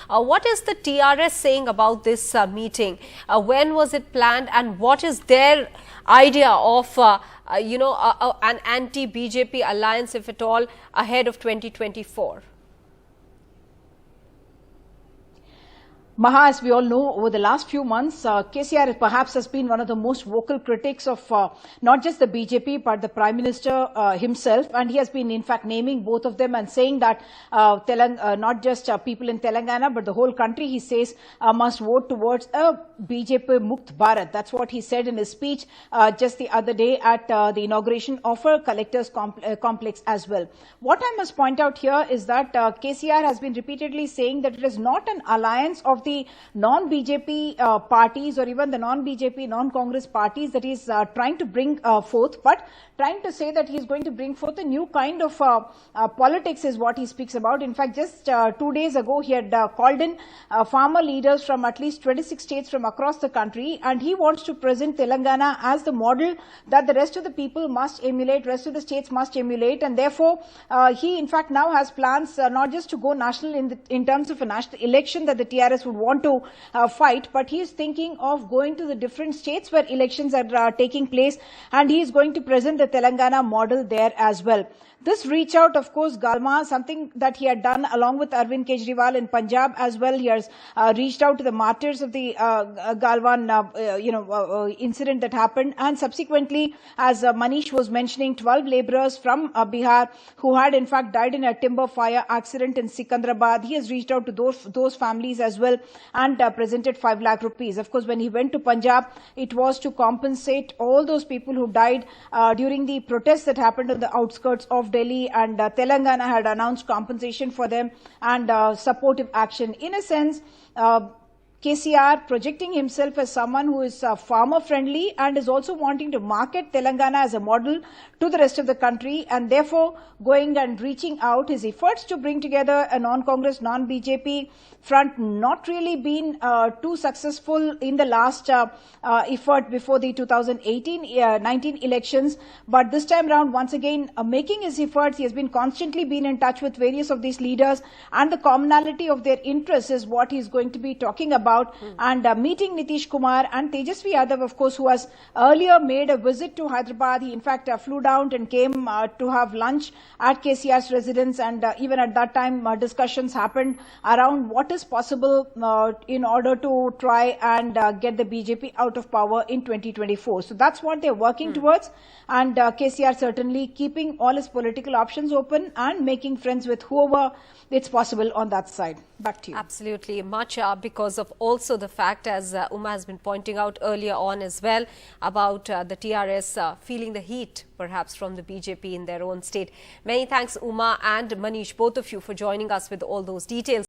What is the TRS saying about this meeting? When was it planned, and what is their idea of an anti-BJP alliance, if at all, ahead of 2024? Maha, as we all know, over the last few months, KCR perhaps has been one of the most vocal critics of not just the BJP, but the Prime Minister himself. And he has been, in fact, naming both of them and saying that not just people in Telangana, but the whole country, he says, must vote towards a BJP Mukt Bharat. That's what he said in his speech just the other day at the inauguration of a collector's complex as well. What I must point out here is that KCR has been repeatedly saying that it is not an alliance of the non-BJP parties or even the non-BJP, non-Congress parties that he's trying to bring forth, but trying to say that he's going to bring forth a new kind of politics is what he speaks about. In fact, just 2 days ago, he had called in farmer leaders from at least 26 states from across the country, and he wants to present Telangana as the model that the rest of the people must emulate, rest of the states must emulate, and therefore he in fact now has plans not just to go national in terms of a national election that the TRS would want to fight, but he is thinking of going to the different states where elections are taking place, and he is going to present the Telangana model there as well. This reach out, of course, Galma, something that he had done along with Arvind Kejriwal in Punjab as well. He has reached out to the martyrs of the Galwan, incident that happened. And subsequently, as Manish was mentioning, 12 laborers from Bihar who had in fact died in a timber fire accident in Sikandrabad. He has reached out to those families as well and presented 5 lakh rupees. Of course, when he went to Punjab, it was to compensate all those people who died during the protests that happened on the outskirts of Delhi, and Telangana had announced compensation for them and supportive action. In a sense, KCR projecting himself as someone who is farmer friendly and is also wanting to market Telangana as a model to the rest of the country, and therefore going and reaching out. His efforts to bring together a non-Congress, non-BJP front not really been too successful in the last effort before the 2018-19 elections, but this time around, once again making his efforts. He has been constantly been in touch with various of these leaders, and the commonality of their interests is what he is going to be talking about. And meeting Nitish Kumar and Tejashwi Yadav, of course, who has earlier made a visit to Hyderabad. He in fact flew down and came to have lunch at KCR's residence, and even at that time discussions happened around what is possible in order to try and get the BJP out of power in 2024. So that's what they're working towards, and KCR certainly keeping all his political options open and making friends with whoever it's possible on that side. Back to you. Absolutely. Much because of also the fact, as Uma has been pointing out earlier on as well, about the TRS feeling the heat perhaps from the BJP in their own state. Many thanks, Uma and Manish, both of you, for joining us with all those details.